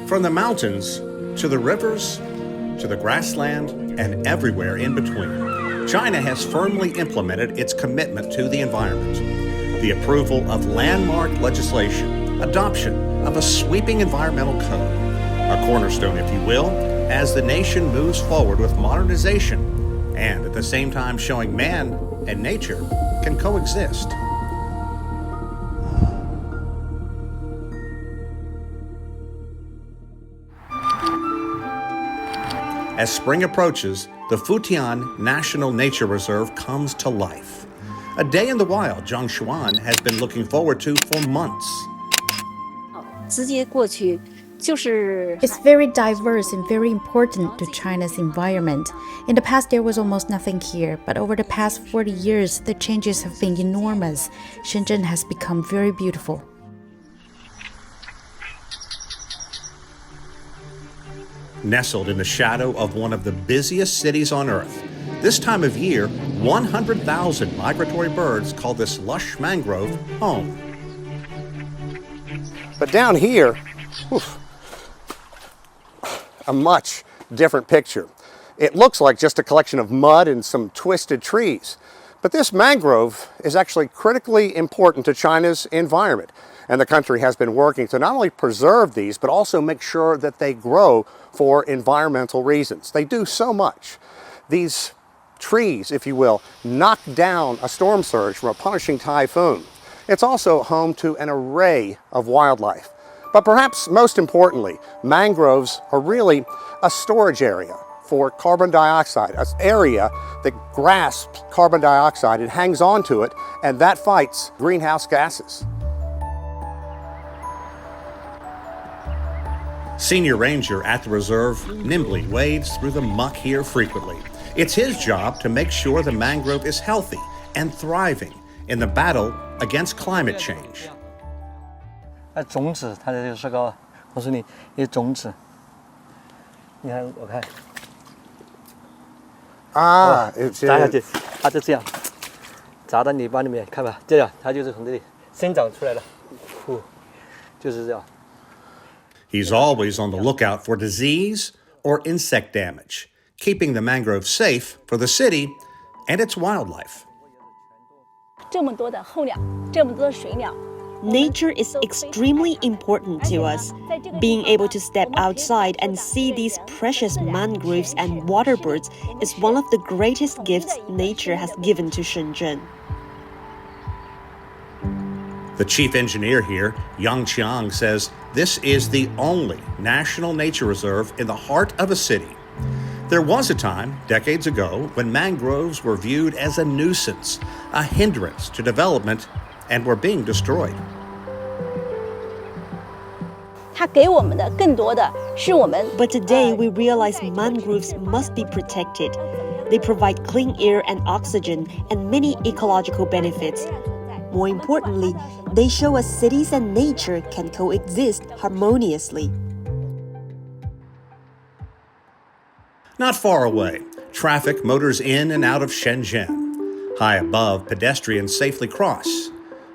From the mountains to the rivers to the grassland and everywhere in between, China has firmly implemented its commitment to the environment. The approval of landmark legislation, adoption of a sweeping environmental code, a cornerstone, if you will, as the nation moves forward with modernization and at the same time showing man and nature can coexist. As spring approaches, the Futian National Nature Reserve comes to life. A day in the wild Zhang Xuan has been looking forward to for months. It's very diverse and very important to China's environment. In the past, there was almost nothing here, but over the past 40 years, the changes have been enormous. Shenzhen has become very beautiful. Nestled in the shadow of one of the busiest cities on Earth, this time of year, 100,000 migratory birds call this lush mangrove home. But down here, a much different picture. It looks like just a collection of mud and some twisted trees. But this mangrove is actually critically important to China's environment. And the country has been working to not only preserve these, but also make sure that they grow for environmental reasons. They do so much. These trees, if you will, knock down a storm surge from a punishing typhoon. It's also home to an array of wildlife. But perhaps most importantly, mangroves are really a storage area for carbon dioxide, an area that grasps carbon dioxide and hangs on to it, and that fights greenhouse gases. Senior ranger at the reserve nimbly wades through the muck here frequently. It's his job to make sure the mangrove is healthy and thriving in the battle against climate change. 种子，它的这个石膏，我说你，有种子，你看，我看，扎下去，它就这样，扎到泥巴里面，看吧，这样，它就是从这里生长出来了，就是这样。 He's always on the lookout for disease or insect damage, keeping the mangrove safe for the city and its wildlife. Nature is extremely important to us. Being able to step outside and see these precious mangroves and water birds is one of the greatest gifts nature has given to Shenzhen. The chief engineer here, Yang Qiang, says this is the only national nature reserve in the heart of a city. There was a time, decades ago, when mangroves were viewed as a nuisance, a hindrance to development, and were being destroyed. But today we realize mangroves must be protected. They provide clean air and oxygen and many ecological benefits. More importantly, they show us cities and nature can coexist harmoniously. Not far away, traffic motors in and out of Shenzhen. High above, pedestrians safely cross.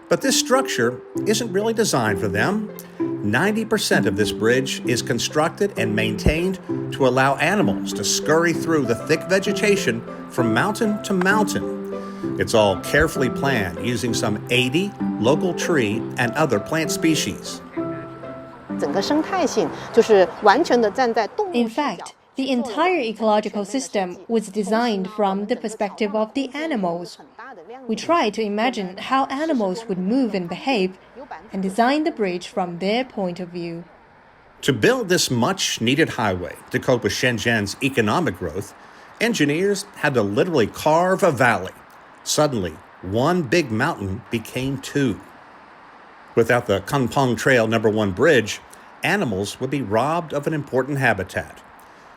But this structure isn't really designed for them. 90% of this bridge is constructed and maintained to allow animals to scurry through the thick vegetation from mountain to mountain. It's all carefully planned using some 80 local tree and other plant species. In fact, the entire ecological system was designed from the perspective of the animals. We tried to imagine how animals would move and behave and design the bridge from their point of view. To build this much-needed highway to cope with Shenzhen's economic growth, engineers had to literally carve a valley. Suddenly, one big mountain became two. Without the Kunpeng Trail No. 1 bridge, animals would be robbed of an important habitat.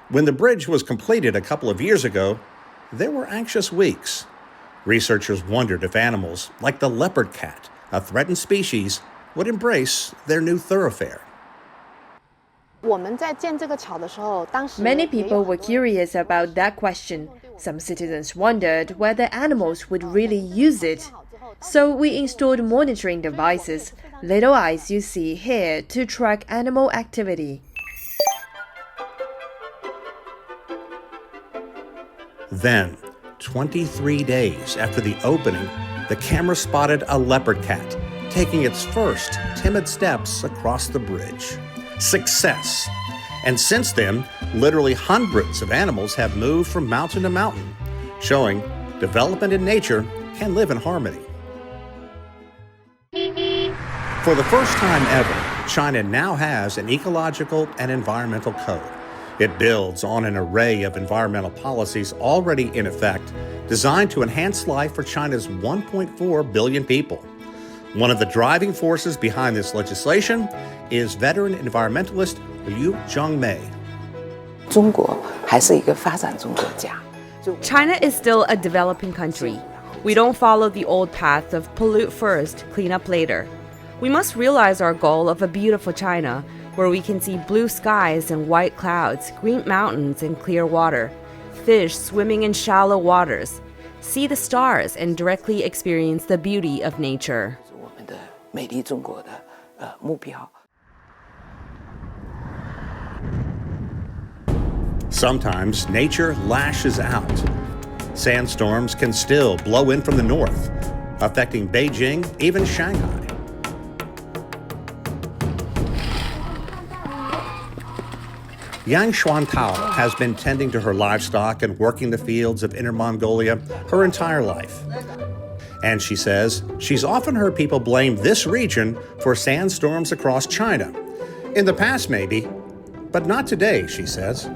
When the bridge was completed a couple of years ago, there were anxious weeks. Researchers wondered if animals, like the leopard cat, a threatened species, would embrace their new thoroughfare. Many people were curious about that question. Some citizens wondered whether animals would really use it. So we installed monitoring devices, little eyes you see here, to track animal activity. Then, 23 days after the opening, the camera spotted a leopard cat taking its first timid steps across the bridge. Success! And since then, literally hundreds of animals have moved from mountain to mountain, showing development in nature can live in harmony. For the first time ever, China now has an ecological and environmental code. It builds on an array of environmental policies already in effect, designed to enhance life for China's 1.4 billion people. One of the driving forces behind this legislation is veteran environmentalist Liu Zhongmei. China is still a developing country. We don't follow the old path of pollute first, clean up later. We must realize our goal of a beautiful China, where we can see blue skies and white clouds, green mountains and clear water, fish swimming in shallow waters, see the stars and directly experience the beauty of nature. Sometimes nature lashes out. Sandstorms can still blow in from the north, affecting Beijing, even Shanghai. Yang Xuantao has been tending to her livestock and working the fields of Inner Mongolia her entire life. And she says she's often heard people blame this region for sandstorms across China. In the past, maybe, but not today, she says.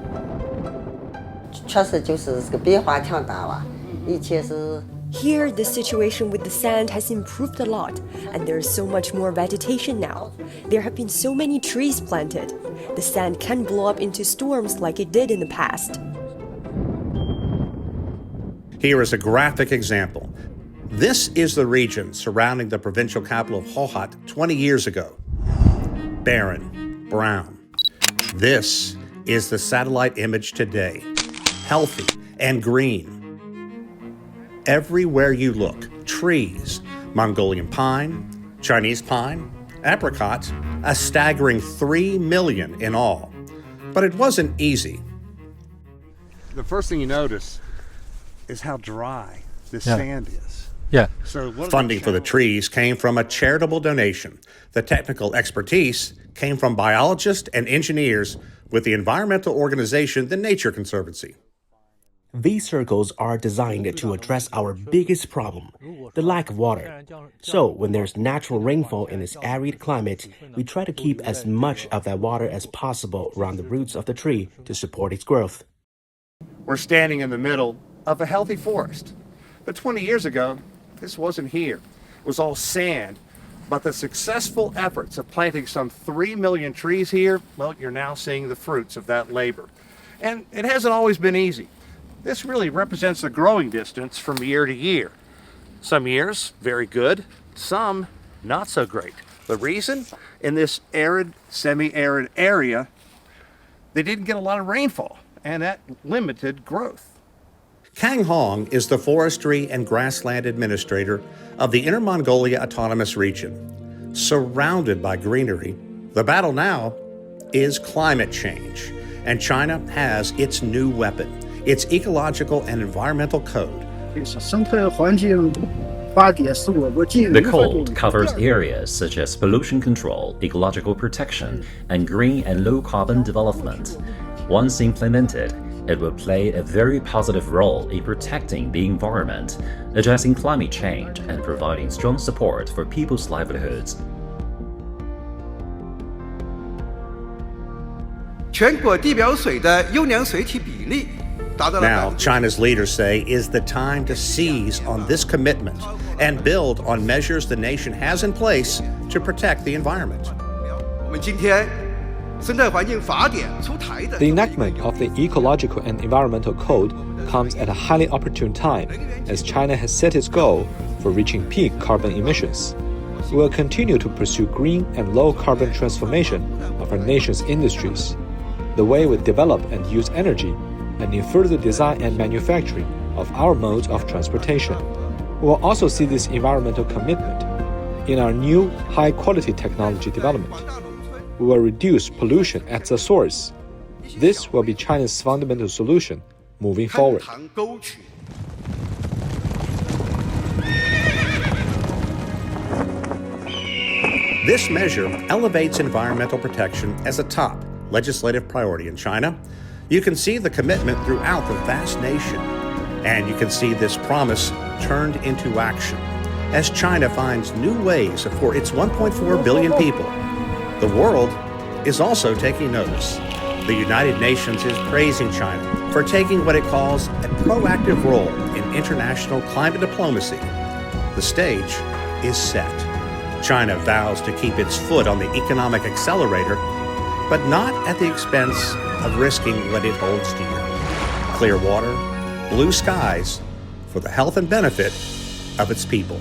Here, the situation with the sand has improved a lot, and there is so much more vegetation now. There have been so many trees planted. The sand can blow up into storms like it did in the past. Here is a graphic example. This is the region surrounding the provincial capital of Hohhot 20 years ago. Barren, brown. This is the satellite image today. Healthy and green. Everywhere you look, trees, Mongolian pine, Chinese pine, apricot, a staggering 3 million in all. But it wasn't easy. The first thing you notice is how dry this sand is. Yeah. So Funding for the trees came from a charitable donation. The technical expertise came from biologists and engineers with the environmental organization, the Nature Conservancy. These circles are designed to address our biggest problem, the lack of water. So when there's natural rainfall in this arid climate, we try to keep as much of that water as possible around the roots of the tree to support its growth. We're standing in the middle of a healthy forest. But 20 years ago, this wasn't here. It was all sand. But the successful efforts of planting some 3 million trees here, well, you're now seeing the fruits of that labor. And it hasn't always been easy. This really represents the growing distance from year to year. Some years, very good. Some, not so great. The reason? In this arid, semi-arid area, they didn't get a lot of rainfall, and that limited growth. Kang Hong is the Forestry and Grassland Administrator of the Inner Mongolia Autonomous Region. Surrounded by greenery, the battle now is climate change, and China has its new weapon, its ecological and environmental code. The code covers areas such as pollution control, ecological protection, and green and low-carbon development. Once implemented, it will play a very positive role in protecting the environment, addressing climate change, and providing strong support for people's livelihoods. Now, China's leaders say is the time to seize on this commitment and build on measures the nation has in place to protect the environment. The enactment of the Ecological and Environmental Code comes at a highly opportune time, as China has set its goal for reaching peak carbon emissions. We will continue to pursue green and low-carbon transformation of our nation's industries, the way we develop and use energy, and in further design and manufacturing of our modes of transportation. We will also see this environmental commitment in our new high-quality technology development. We will reduce pollution at the source. This will be China's fundamental solution moving forward. This measure elevates environmental protection as a top legislative priority in China. You can see the commitment throughout the vast nation, and you can see this promise turned into action as China finds new ways for its 1.4 billion people. The world is also taking notice. The United Nations is praising China for taking what it calls a proactive role in international climate diplomacy. The stage is set. China vows to keep its foot on the economic accelerator, but not at the expense of risking what it holds dear: clear water, blue skies, for the health and benefit of its people.